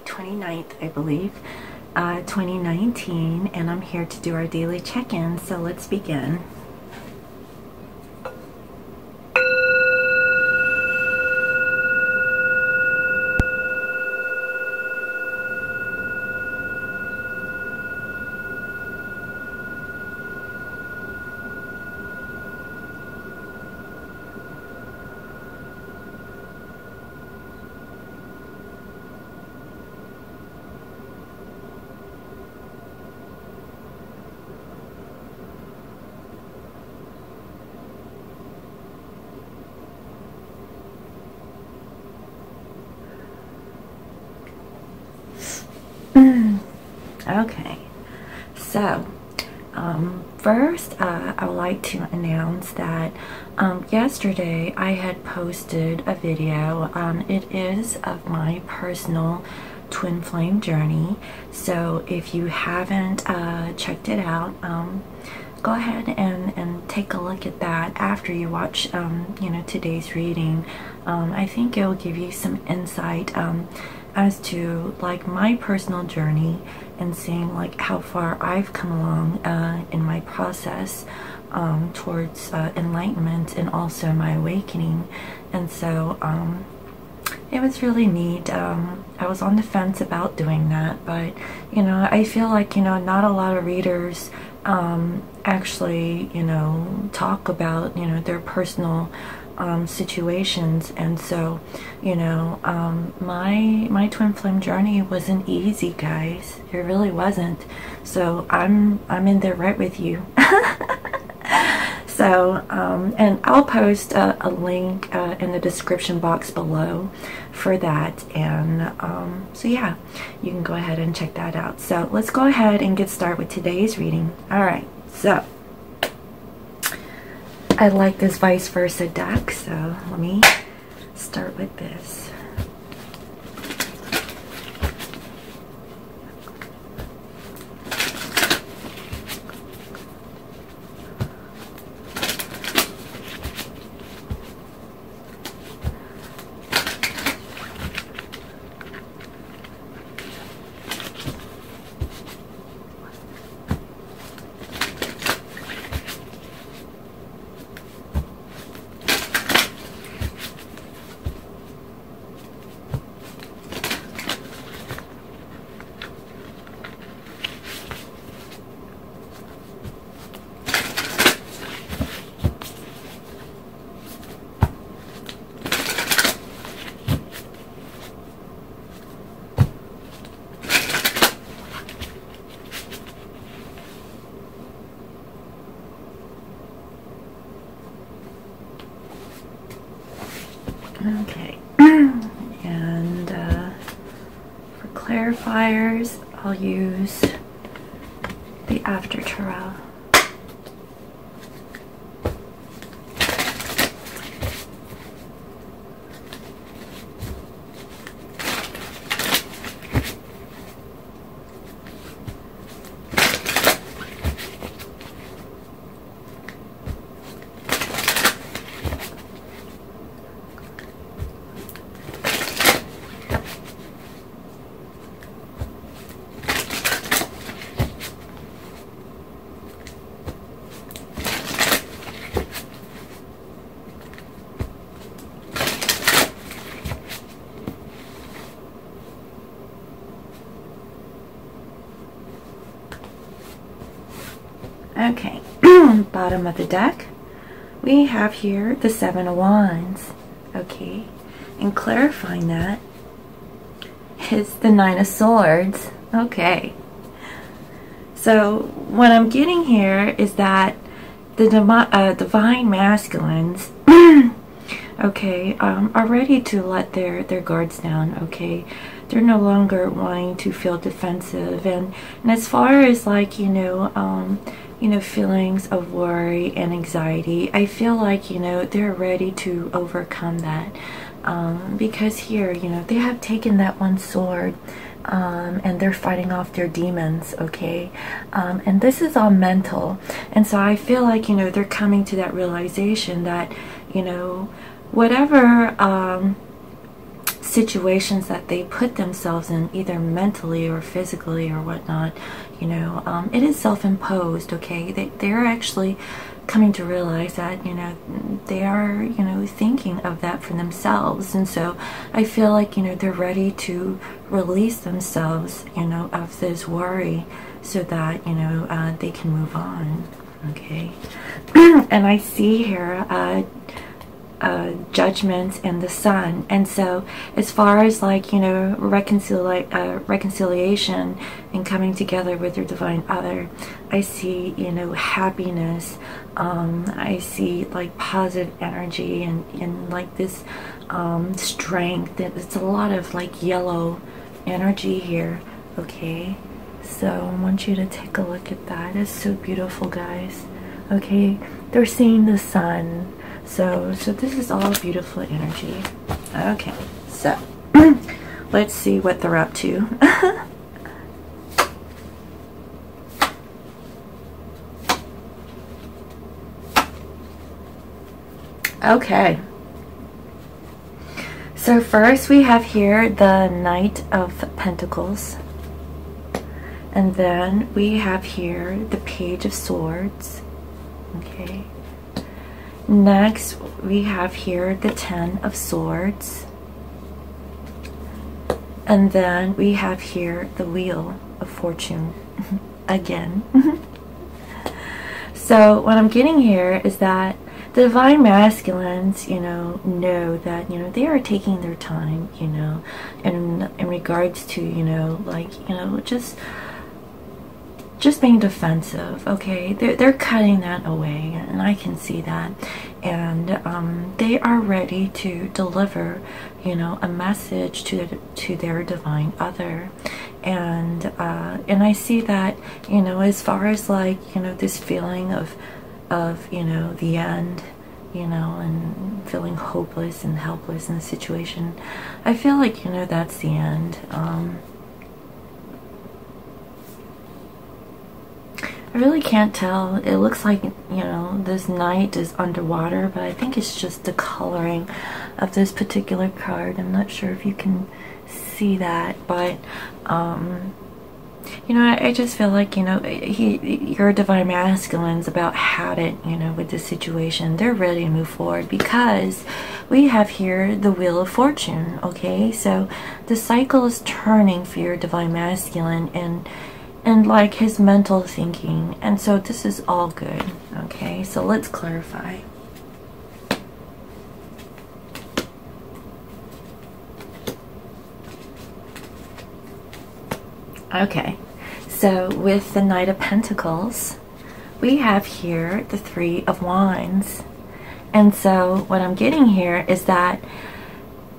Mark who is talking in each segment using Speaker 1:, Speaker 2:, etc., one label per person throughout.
Speaker 1: July 29th, I believe, 2019, and I'm here to do our daily check-in, so let's begin. Okay, so first I would like to announce that yesterday I had posted a video. It is of my personal twin flame journey, so if you haven't checked it out, go ahead and take a look at that after you watch you know, today's reading. I think it will give you some insight as to like my personal journey and seeing like how far I've come along in my process towards enlightenment and also my awakening. And so it was really neat. I was on the fence about doing that, but you know, I feel like, you know, not a lot of readers actually, you know, talk about, you know, their personal situations. And so, you know, my twin flame journey wasn't easy, guys. It really wasn't. So I'm in there right with you. So and I'll post a link in the description box below for that, and so yeah, you can go ahead and check that out. So let's go ahead and get started with today's reading. All right, so I like this vice versa deck, so let me start with this. Okay, and for clarifiers, I'll use the After Tarot. Okay, bottom of the deck, we have here the Seven of Wands. Okay, and clarifying that is the Nine of Swords. Okay, so what I'm getting here is that the divine masculines okay, are ready to let their guards down. Okay, they're no longer wanting to feel defensive, and as far as like, you know, feelings of worry and anxiety, I feel like, you know, they're ready to overcome that, because here, you know, they have taken that one sword, and they're fighting off their demons. Okay, and this is all mental, and so I feel like, you know, they're coming to that realization that, you know, whatever situations that they put themselves in, either mentally or physically or whatnot, you know, it is self-imposed, okay? They're actually coming to realize that, you know, they are, you know, thinking of that for themselves. And so I feel like, you know, they're ready to release themselves, you know, of this worry, so that, you know, they can move on, okay? And I see here Judgment and the Sun. And so as far as, like, you know, reconciliation and coming together with your divine other, I see, you know, happiness. I see like positive energy and like this strength. It's a lot of like yellow energy here, okay? So I want you to take a look at that. It's so beautiful, guys. Okay, they're seeing the sun. So this is all beautiful energy. Okay, so let's see what they're up to. Okay. So first we have here the Knight of Pentacles. And then we have here the Page of Swords. Okay. Next, we have here the Ten of Swords. And then we have here the Wheel of Fortune. Again. So what I'm getting here is that the divine masculines, you know that, you know, they are taking their time, you know, in regards to, you know, like, you know, just being defensive, okay? They're cutting that away, and I can see that. And they are ready to deliver, you know, a message to their divine other. And I see that, you know, as far as like, you know, this feeling of you know, the end, you know, and feeling hopeless and helpless in the situation, I feel like, you know, that's the end. I really can't tell. It looks like, you know, this knight is underwater, but I think it's just the coloring of this particular card. I'm not sure if you can see that, but you know, I just feel like, you know, your divine masculine's about had it, you know, with this situation. They're ready to move forward because we have here the Wheel of Fortune, okay? So the cycle is turning for your divine masculine and like his mental thinking. And so this is all good, okay? So let's clarify. Okay, so with the Knight of Pentacles, we have here the Three of Wands. And so what I'm getting here is that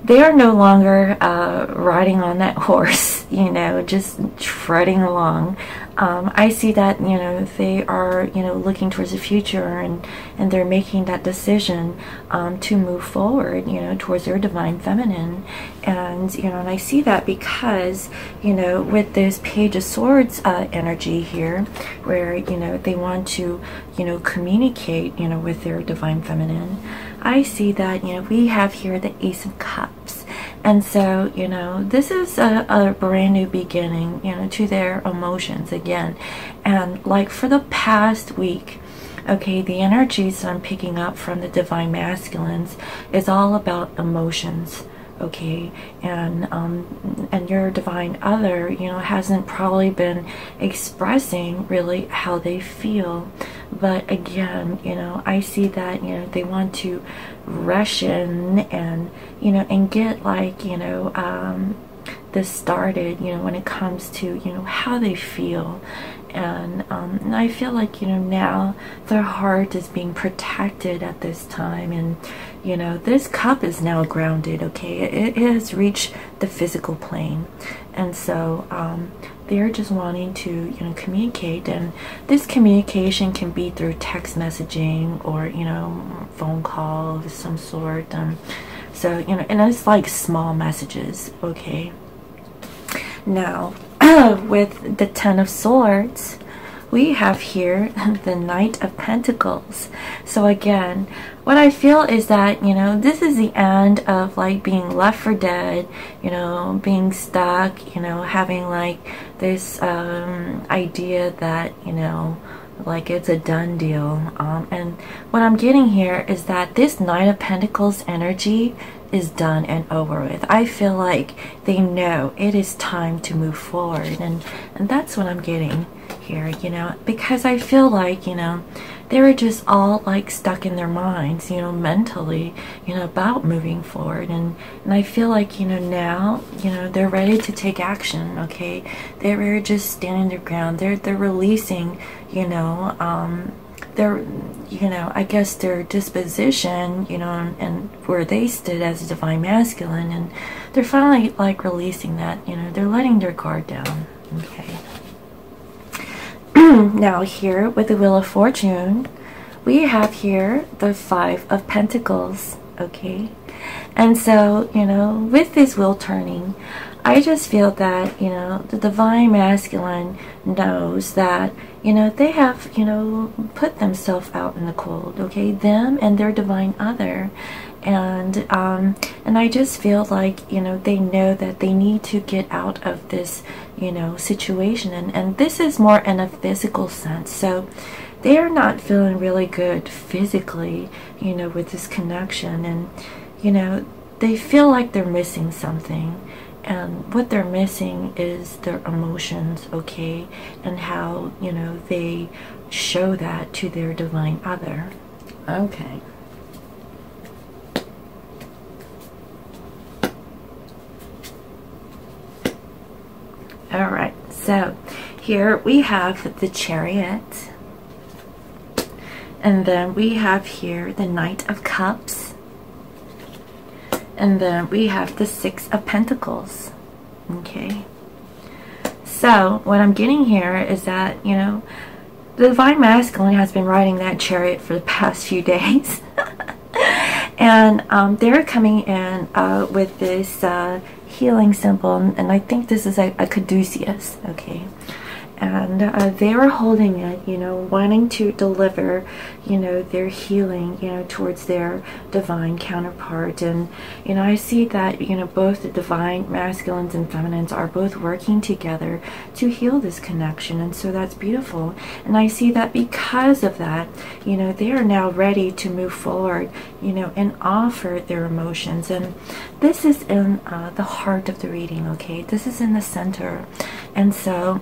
Speaker 1: they are no longer riding on that horse, you know, just treading along. I see that, you know, they are, you know, looking towards the future, and they're making that decision to move forward, you know, towards their divine feminine. And, you know, and I see that because, you know, with this Page of Swords energy here, where, you know, they want to, you know, communicate, you know, with their divine feminine, I see that, you know, we have here the Ace of Cups. And so, you know, this is a brand new beginning, you know, to their emotions again. And like for the past week, okay, the energies I'm picking up from the divine masculines is all about emotions, okay? And your divine other, you know, hasn't probably been expressing really how they feel. But again, you know, I see that, you know, they want to rush in and, you know, and get like, you know, this started, you know, when it comes to, you know, how they feel. And I feel like, you know, now their heart is being protected at this time. And, you know, this cup is now grounded, okay? It has reached the physical plane. And so they're just wanting to, you know, communicate. And this communication can be through text messaging or, you know, phone call of some sort. So, you know, and it's like small messages, okay? Now, with the Ten of Swords, we have here the Knight of Pentacles. So again, what I feel is that, you know, this is the end of like being left for dead, you know, being stuck, you know, having like this idea that, you know, like it's a done deal. And what I'm getting here is that this Knight of Pentacles energy is done and over with. I feel like they know it is time to move forward, and that's what I'm getting here, you know, because I feel like, you know, they were just all like stuck in their minds, you know, mentally, you know, about moving forward, and I feel like, you know, now, you know, they're ready to take action. Okay, they were just standing their ground. They're releasing, you know, their, you know, I guess their disposition, you know, and where they stood as a divine masculine, and they're finally like releasing that, you know, they're letting their guard down. Okay. Now here with the Wheel of Fortune, we have here the Five of Pentacles. Okay, and so, you know, with this wheel turning, I just feel that, you know, the divine masculine knows that, you know, they have, you know, put themselves out in the cold. Okay, them and their divine other, and I just feel like, you know, they know that they need to get out of this, you know, situation, and this is more in a physical sense. So they are not feeling really good physically, you know, with this connection, and, you know, they feel like they're missing something. And what they're missing is their emotions, okay, and how, you know, they show that to their divine other. Okay. All right, so here we have the Chariot, and then we have here the Knight of Cups, and then we have the Six of Pentacles. Okay, so what I'm getting here is that, you know, the divine masculine has been riding that chariot for the past few days. And they're coming in with this healing symbol, and I think this is a caduceus. Okay, and they were holding it, you know, wanting to deliver, you know, their healing, you know, towards their divine counterpart. And, you know, I see that, you know, both the divine masculines and feminines are both working together to heal this connection, and so that's beautiful. And I see that because of that, you know, they are now ready to move forward, you know, and offer their emotions. And this is in the heart of the reading. Okay, this is in the center. And so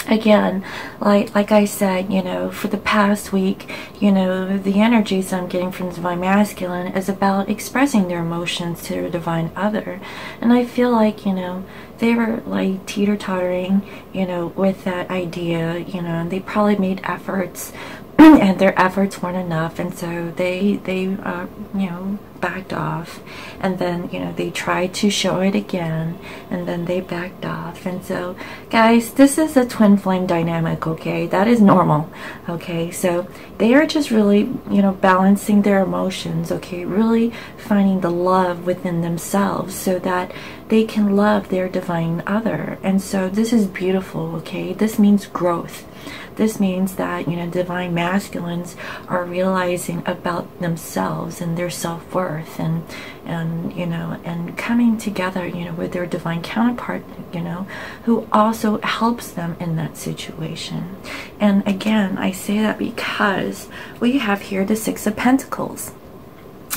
Speaker 1: again, like I said, you know, for the past week, you know, the energies I'm getting from the divine masculine is about expressing their emotions to their divine other. And I feel like, you know, they were like teeter-tottering, you know, with that idea, you know, and they probably made efforts and their efforts weren't enough, and so they you know, backed off, and then, you know, they tried to show it again, and then they backed off. And so, guys, this is a twin flame dynamic. Okay, that is normal. Okay, so they are just really, you know, balancing their emotions. Okay, really finding the love within themselves so that they can love their divine other. And so this is beautiful. Okay, this means growth. This means that, you know, divine masculines are realizing about themselves and their self-worth, and you know, and coming together, you know, with their divine counterpart, you know, who also helps them in that situation. And again, I say that because we have here the Six of Pentacles.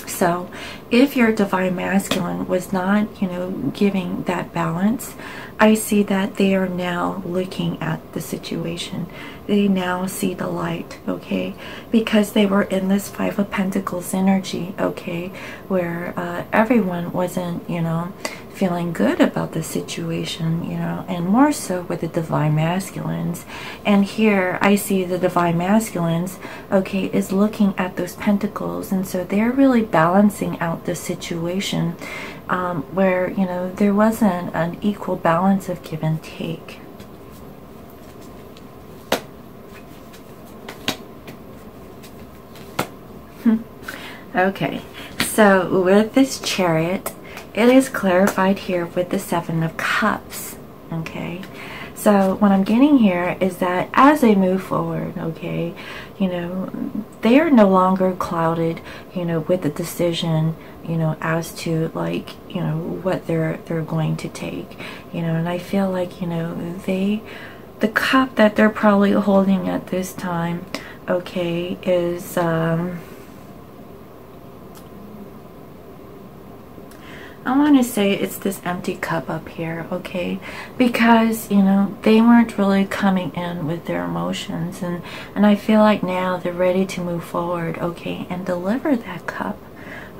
Speaker 1: So if your divine masculine was not, you know, giving that balance, I see that they are now looking at the situation. They now see the light, okay, because they were in this Five of Pentacles energy, okay, where everyone wasn't, you know, feeling good about the situation, you know, and more so with the divine masculines. And here I see the divine masculines, okay, is looking at those pentacles, and so they're really balancing out the situation where, you know, there wasn't an equal balance of give and take. Okay, so with this Chariot, it is clarified here with the Seven of Cups. Okay, So what I'm getting here is that as they move forward, okay, you know, they are no longer clouded, you know, with the decision, you know, as to like, you know, what they're going to take, you know. And I feel like, you know, the cup that they're probably holding at this time, okay, is I want to say it's this empty cup up here, okay, because, you know, they weren't really coming in with their emotions, and I feel like now they're ready to move forward, okay, and deliver that cup,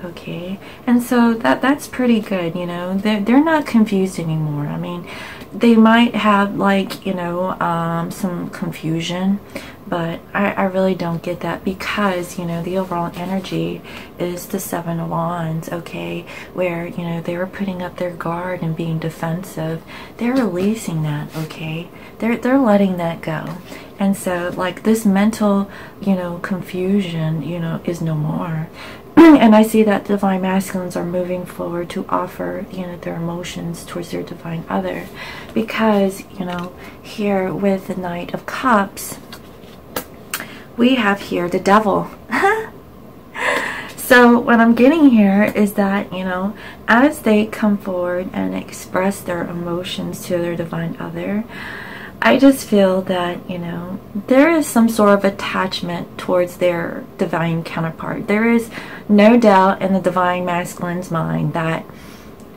Speaker 1: okay. And so that's pretty good, you know. They're not confused anymore. I mean, they might have, like, you know, some confusion, but I really don't get that, because, you know, the overall energy is the Seven of Wands, okay, where, you know, they were putting up their guard and being defensive. They're releasing that, okay. They're letting that go. And so, like, this mental, you know, confusion, you know, is no more. And I see that divine masculines are moving forward to offer, you know, their emotions towards their divine other, because, you know, here with the Knight of Cups, we have here the Devil. So what I'm getting here is that, you know, as they come forward and express their emotions to their divine other, I just feel that, you know, there is some sort of attachment towards their divine counterpart. There is no doubt in the divine masculine's mind that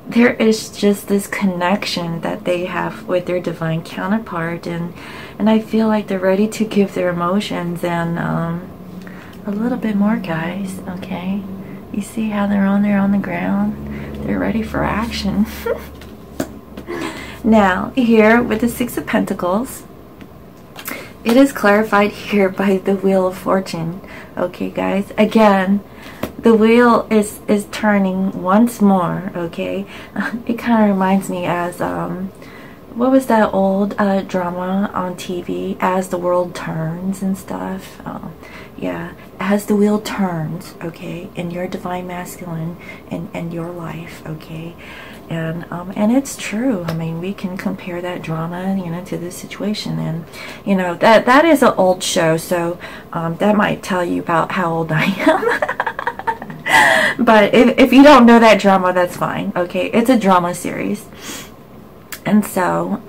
Speaker 1: there is just this connection that they have with their divine counterpart, and I feel like they're ready to give their emotions and a little bit more, guys, okay? You see how they're on there on the ground? They're ready for action. Now, here with the Six of Pentacles, it is clarified here by the Wheel of Fortune. Okay, guys, again, the wheel is turning once more, okay? It kind of reminds me as, what was that old drama on TV, As the World Turns and stuff? Yeah, as the wheel turns, okay, in your divine masculine and your life, okay? And it's true. I mean, we can compare that drama, you know, to this situation, and, you know, that is an old show, so that might tell you about how old I am. But if you don't know that drama, that's fine, okay? It's a drama series. And so,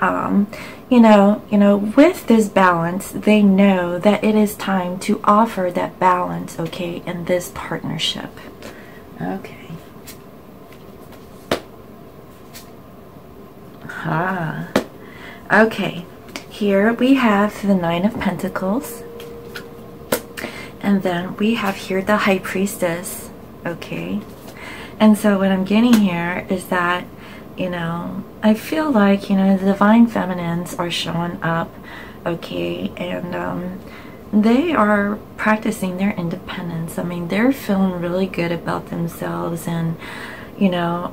Speaker 1: you know, with this balance, they know that it is time to offer that balance, okay, in this partnership. Okay. Okay, here we have the Nine of Pentacles, and then we have here the High Priestess, okay. And so what I'm getting here is that, you know, I feel like, you know, the divine feminines are showing up, okay, and they are practicing their independence. I mean, they're feeling really good about themselves, and, you know,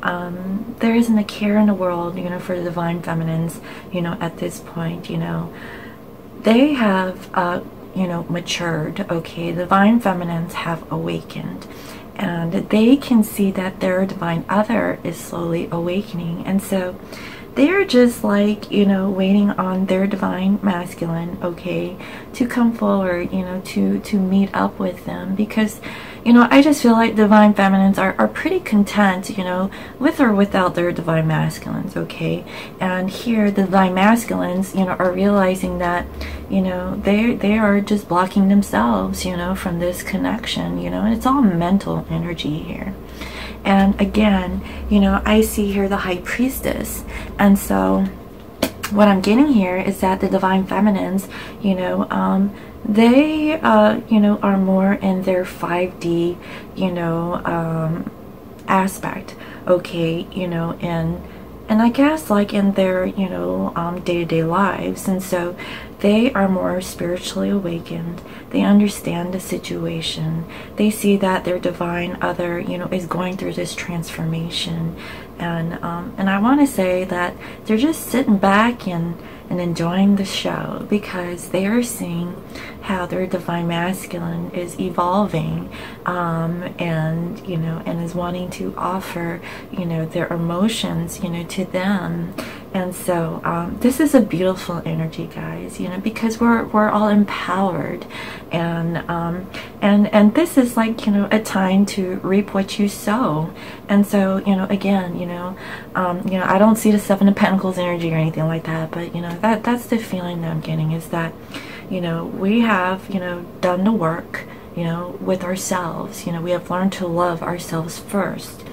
Speaker 1: there isn't a care in the world, you know, for the divine feminines, you know, at this point. You know, they have, you know, matured, okay. The divine feminines have awakened, and they can see that their divine other is slowly awakening, and so they're just like, you know, waiting on their divine masculine, okay, to come forward, you know, to meet up with them, because, you know, I just feel like divine feminines are pretty content, you know, with or without their divine masculines, okay. And here the divine masculines, you know, are realizing that, you know, they are just blocking themselves, you know, from this connection, you know, and it's all mental energy here. And again, you know, I see here the High Priestess, and so what I'm getting here is that the divine feminines, you know, they, you know, are more in their 5D, you know, aspect, okay, you know, and I guess like in their, you know, day-to-day lives, and so they are more spiritually awakened. They understand the situation. They see that their divine other, you know, is going through this transformation, and I want to say that they're just sitting back and enjoying the show, because they are seeing how their divine masculine is evolving, and, you know, and is wanting to offer, you know, their emotions, you know, to them, And so this is a beautiful energy, guys, you know, because we're all empowered, and this is like, you know, a time to reap what you sow. And so, you know, again, you know, I don't see the Seven of Pentacles energy or anything like that, but you know, that's the feeling that I'm getting, is that, you know, we have, you know, done the work, you know, with ourselves. You know, we have learned to love ourselves first.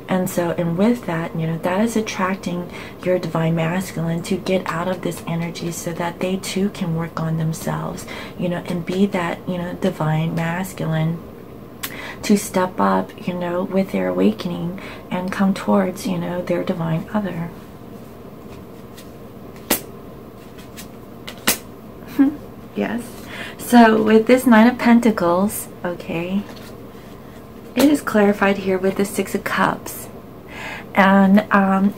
Speaker 1: And so, and with that, you know, that is attracting your divine masculine to get out of this energy so that they too can work on themselves, you know, and be that, you know, divine masculine to step up, you know, with their awakening and come towards, you know, their divine other. Yes. So with this Nine of Pentacles, okay, it is clarified here with the Six of Cups. And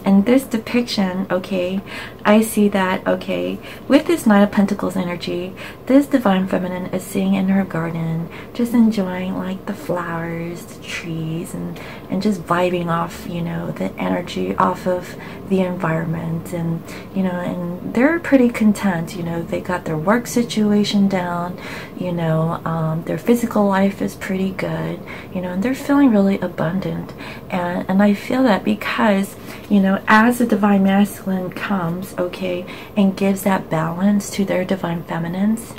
Speaker 1: in this depiction, okay, I see that, okay, with this Nine of Pentacles energy, this divine feminine is sitting in her garden, just enjoying like the flowers, the trees, and just vibing off, you know, the energy off of the environment. And, you know, and they're pretty content, you know, they got their work situation down, you know, their physical life is pretty good, you know, and they're feeling really abundant. And I feel that because, you know, as the divine masculine comes, okay, and gives that balance to their divine feminines,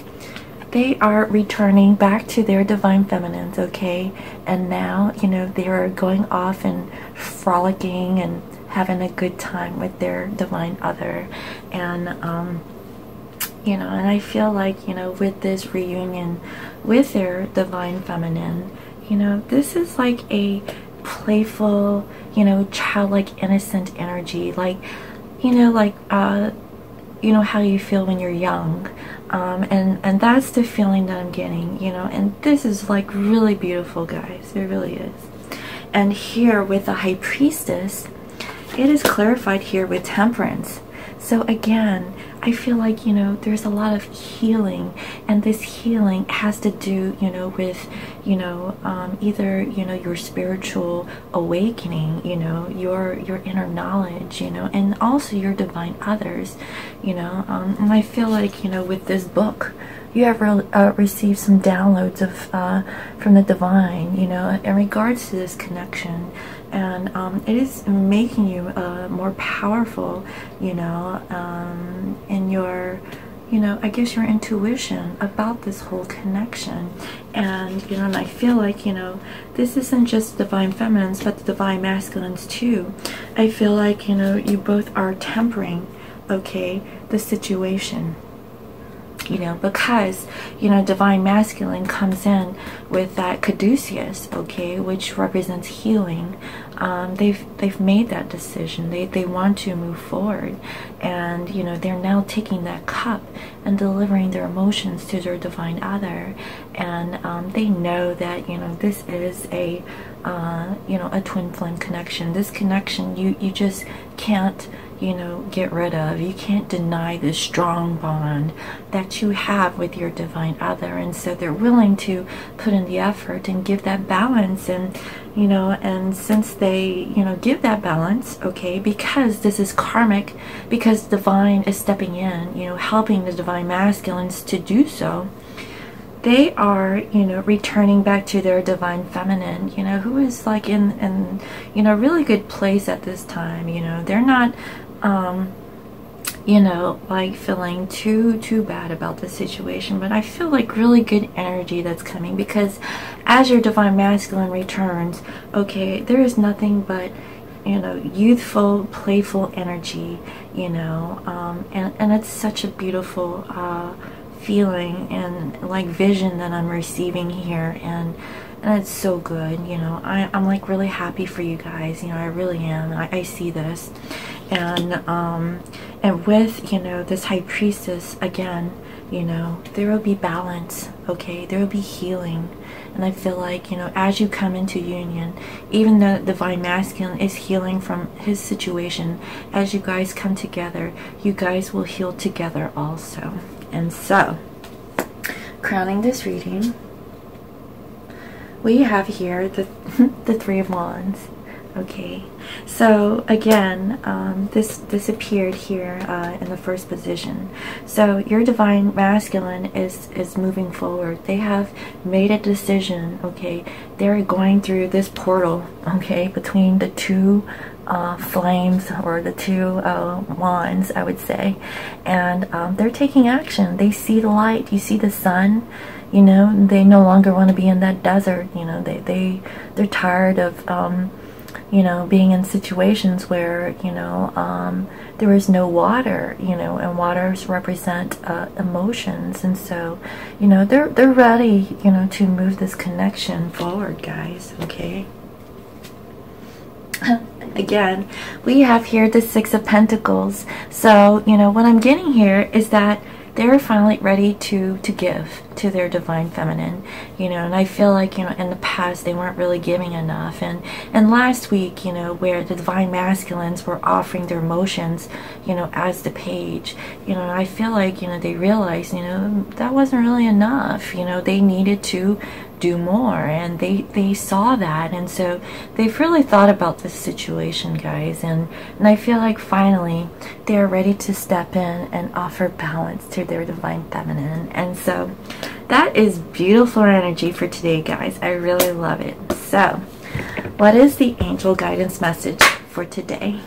Speaker 1: they are returning back to their divine feminines, okay, and now, you know, they are going off and frolicking and having a good time with their divine other. And you know, and I feel like, you know, with this reunion with their divine feminine, you know, this is like a playful, you know, childlike, innocent energy, like, you know, like you know how you feel when you're young, and that's the feeling that I'm getting, you know. And this is like really beautiful, guys, it really is. And here with the High Priestess, it is clarified here with Temperance. So again, I feel like, you know, there's a lot of healing, and this healing has to do, you know, with, you know, either, you know, your spiritual awakening, you know, your inner knowledge, you know, and also your divine others, you know. And I feel like, you know, with this book, you have received some downloads of from the divine, you know, in regards to this connection. And it is making you more powerful, you know, in your, you know, I guess your intuition about this whole connection. And, you know, and I feel like, you know, this isn't just divine feminines, but the divine masculines too. I feel like, you know, you both are tempering, okay, the situation. You know, because, you know, divine masculine comes in with that caduceus, okay, which represents healing. They've made that decision. They want to move forward, and, you know, they're now taking that cup and delivering their emotions to their divine other. And they know that, you know, this is a you know, a twin flame connection. This connection you just can't, you know, get rid of. You can't deny this strong bond that you have with your divine other. And so they're willing to put in the effort and give that balance. And, you know, and since they, you know, give that balance, okay, because this is karmic, because divine is stepping in, you know, helping the divine masculines to do so, they are, you know, returning back to their divine feminine, you know, who is like in you know, really good place at this time. You know, they're not you know, like feeling too bad about the situation, but I feel like really good energy that's coming, because as your divine masculine returns, okay, there is nothing but, you know, youthful, playful energy, you know, and it's such a beautiful feeling and like vision that I'm receiving here, and it's so good, you know. I'm like really happy for you guys, you know, I really am. I see this, and with, you know, this High Priestess again, you know, there will be balance, okay, there will be healing. And I feel like, you know, as you come into union, even though the divine masculine is healing from his situation, as you guys come together, you guys will heal together also. And so, crowning this reading, we have here the Three of Wands, Okay, so again, this appeared here in the first position. So your divine masculine is moving forward. They have made a decision. Okay, they're going through this portal. Okay, between the two flames, or the two wands, I would say, and they're taking action. They see the light. You see the sun. You know, they no longer want to be in that desert. You know, they're tired of you know, being in situations where, you know, there is no water, you know, and waters represent emotions. And so, you know, they're ready, you know, to move this connection forward, guys. Okay. Again, we have here the Six of Pentacles. So, you know, what I'm getting here is that they're finally ready to give to their divine feminine, you know, and I feel like, you know, in the past they weren't really giving enough, and last week, you know, where the divine masculines were offering their emotions, you know, as the page, you know, I feel like, you know, they realized, you know, that wasn't really enough, you know, they needed to do more, and they saw that, and so they've really thought about this situation, guys, and I feel like finally they're ready to step in and offer balance to their divine feminine. And so that is beautiful energy for today, guys. I really love it. So what is the angel guidance message for today?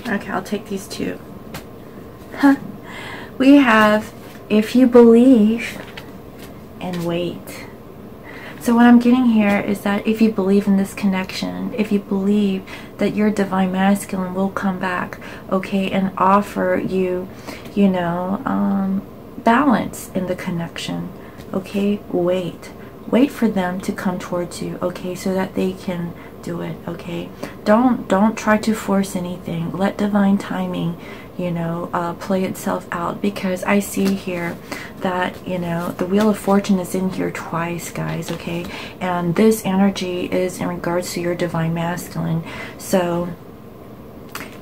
Speaker 1: Okay, I'll take these two. We have, if you believe and wait. So what I'm getting here is that if you believe in this connection, if you believe that your divine masculine will come back, okay, and offer you, you know, balance in the connection, okay, wait for them to come towards you, okay, so that they can do it, okay. Don't try to force anything. Let divine timing, you know, play itself out, because I see here that, you know, the Wheel of Fortune is in here twice, guys, okay, and this energy is in regards to your divine masculine. So,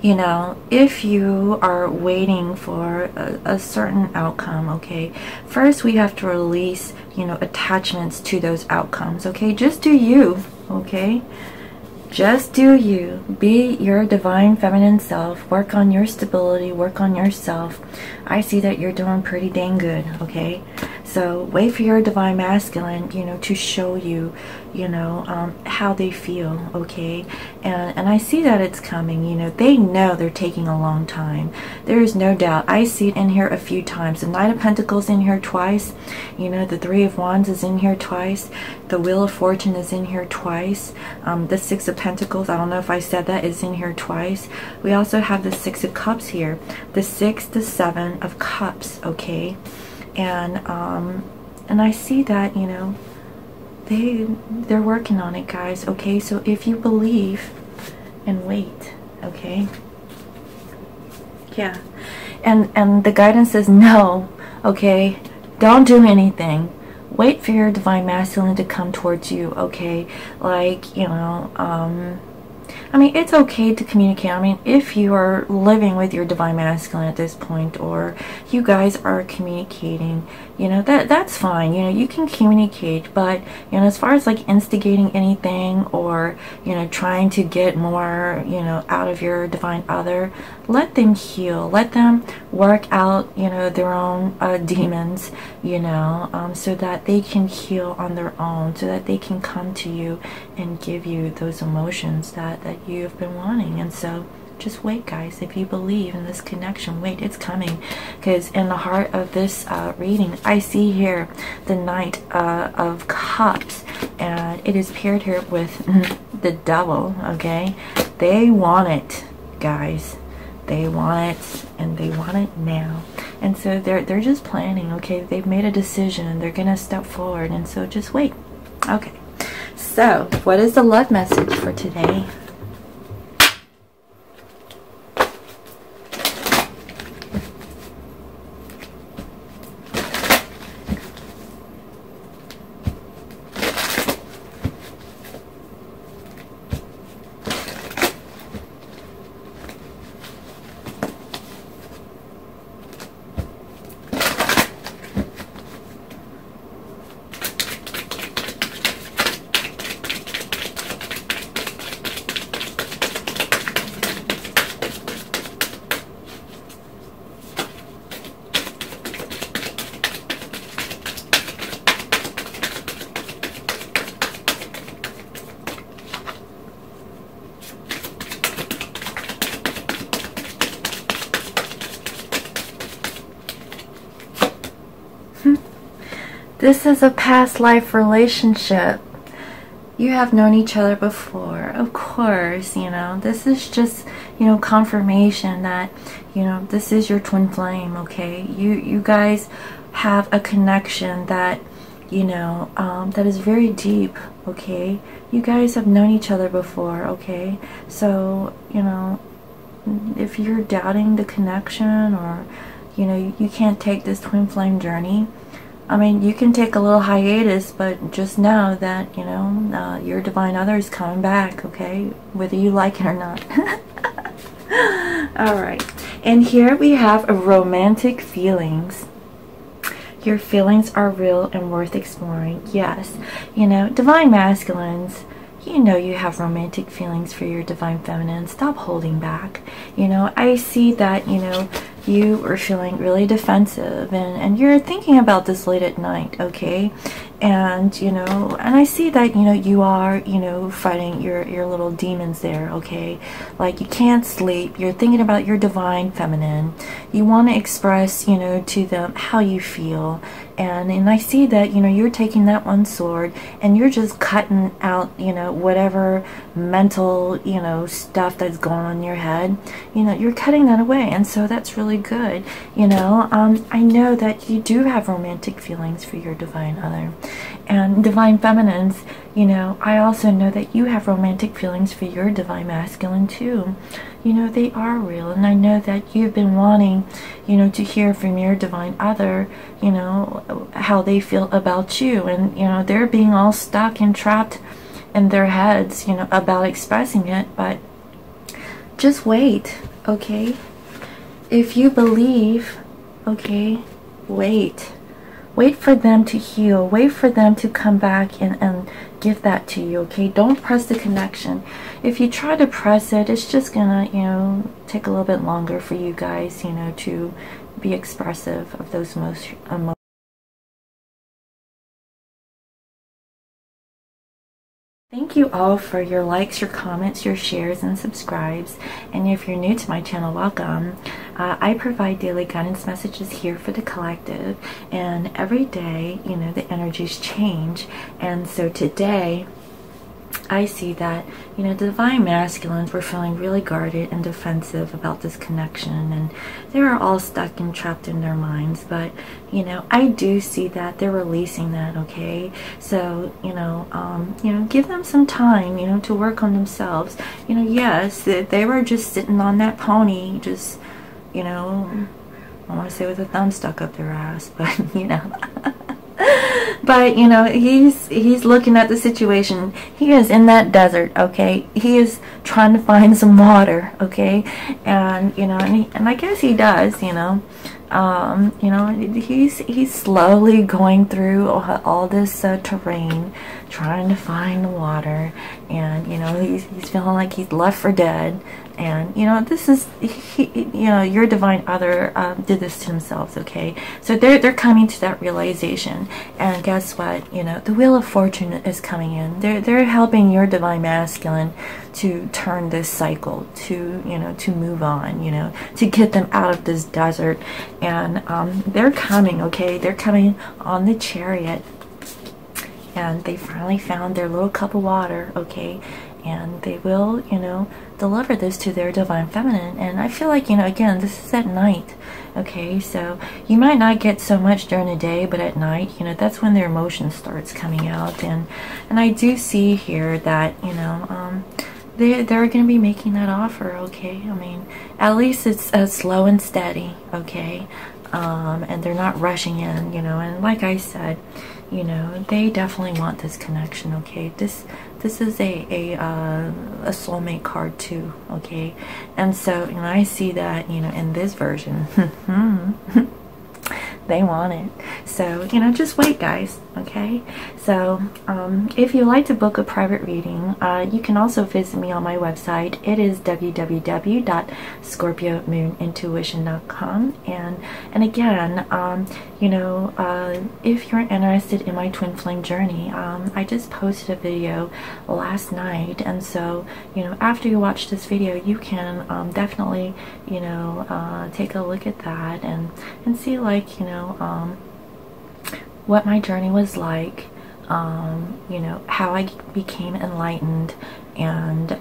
Speaker 1: you know, if you are waiting for a certain outcome, okay, first we have to release, you know, attachments to those outcomes, okay. Just do you, okay. Just do you. Be your divine feminine self. Work on your stability. Work on yourself. I see that you're doing pretty dang good, okay? So wait for your divine masculine, you know, to show you, you know, how they feel, okay? And I see that it's coming, you know. They know they're taking a long time. There is no doubt. I see it in here a few times. The Knight of Pentacles in here twice. You know, the Three of Wands is in here twice. The Wheel of Fortune is in here twice. The Six of Pentacles, I don't know if I said that, is in here twice. We also have the Six of Cups here. The Six, the Seven of Cups, okay? And I see that, you know, they're working on it, guys, okay? So if you believe and wait, okay? Yeah. And the guidance says no, okay? Don't do anything. Wait for your divine masculine to come towards you, okay? Like, you know, I mean, it's okay to communicate. I mean, if you are living with your divine masculine at this point, or you guys are communicating, you know, that's fine. You know, you can communicate, but, you know, as far as like instigating anything, or, you know, trying to get more, you know, out of your divine other, let them heal. Let them work out, you know, their own demons, you know, so that they can heal on their own, so that they can come to you and give you those emotions that you've been wanting. And so just wait, guys. If you believe in this connection, wait, it's coming. Because in the heart of this reading, I see here the Knight of Cups, and it is paired here with the devil, okay? They want it, guys. They want it, and they want it now. And so they're just planning, okay? They've made a decision, and they're gonna step forward, and so just wait. Okay, so what is the love message for today? This is a past life relationship. You have known each other before, of course, you know. This is just, you know, confirmation that, you know, this is your twin flame, okay? You guys have a connection that, you know, that is very deep, okay? You guys have known each other before, okay? So, you know, if you're doubting the connection, or, you know, you can't take this twin flame journey, I mean, you can take a little hiatus, but just know that, you know, your divine other is coming back, okay? Whether you like it or not. Alright. And here we have romantic feelings. Your feelings are real and worth exploring. Yes. You know, divine masculines, you know you have romantic feelings for your divine feminine. Stop holding back. You know, I see that, you know, you are feeling really defensive, and you're thinking about this late at night, okay? And, you know, and I see that, you know, you are, you know, fighting your little demons there, okay? Like, you can't sleep. You're thinking about your divine feminine. You want to express, you know, to them how you feel. And I see that, you know, you're taking that one sword and you're just cutting out, you know, whatever mental, you know, stuff that's going on in your head. You know, you're cutting that away. And so that's really good. You know, I know that you do have romantic feelings for your divine other. And divine feminines, you know, I also know that you have romantic feelings for your divine masculine too. You know, they are real. And I know that you've been wanting, you know, to hear from your divine other, you know, how they feel about you. And, you know, they're being all stuck and trapped in their heads, you know, about expressing it. But just wait, okay? If you believe, okay, wait. Wait for them to heal. Wait for them to come back and give that to you, okay? Don't press the connection. If you try to press it, it's just gonna, you know, take a little bit longer for you guys, you know, to be expressive of those emotions. Thank you all for your likes, your comments, your shares, and subscribes. And if you're new to my channel, welcome. I provide daily guidance messages here for the collective. And every day, you know, the energies change. And so today, I see that, you know, the divine masculines were feeling really guarded and defensive about this connection, and they were all stuck and trapped in their minds. But, you know, I do see that they're releasing that, okay? So, you know, give them some time, you know, to work on themselves. You know, yes, they were just sitting on that pony, just, you know, I want to say with a thumb stuck up their ass, but, you know. But, you know, he's looking at the situation. He is in that desert, okay? He is trying to find some water, okay? And, you know, and I guess he does, you know. You know, he's slowly going through all this terrain, trying to find the water. And, you know, he's feeling like he's left for dead. And, you know, this is, you know, your divine other did this to themselves, okay? So they're coming to that realization. And guess what? You know, the Wheel of Fortune is coming in. They're helping your divine masculine to turn this cycle, to, you know, to move on, you know, to get them out of this desert. And they're coming, okay? They're coming on the chariot. And they finally found their little cup of water, okay? and they will, you know, deliver this to their divine feminine. And I feel like, you know, again, this is at night, okay? So you might not get so much during the day, but at night, you know, that's when their emotion starts coming out. And I do see here that, you know, they're going to be making that offer, okay? I mean, at least it's slow and steady, okay? And they're not rushing in, you know. And like I said, you know, they definitely want this connection, okay? This is a soulmate card too, okay? And so, you know, I see that, you know, in this version. They want it. So, you know, just wait, guys, okay? So if you'd like to book a private reading, you can also visit me on my website. It is www.scorpiomoonintuition.com. And again, you know, if you're interested in my twin flame journey, I just posted a video last night, and so, you know, after you watch this video, you can definitely, you know, take a look at that and see, like, you know, what my journey was like, you know, how I became enlightened, and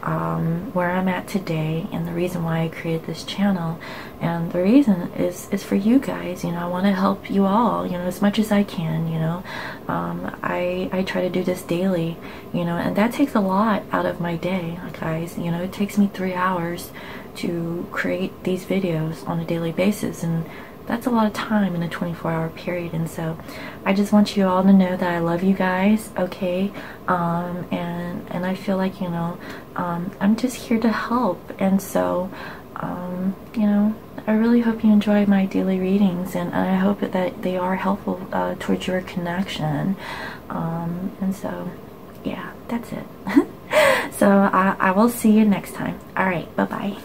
Speaker 1: where I'm at today, and the reason why I created this channel. And the reason is for you guys. You know, I want to help you all, you know, as much as I can, you know. I try to do this daily, you know, and that takes a lot out of my day, guys. You know, it takes me 3 hours to create these videos on a daily basis, and that's a lot of time in a 24-hour period. And so I just want you all to know that I love you guys, okay? And I feel like, you know, I'm just here to help. And so, you know, I really hope you enjoy my daily readings, and I hope that they are helpful towards your connection. And so, yeah, that's it. So I will see you next time. All right, bye-bye.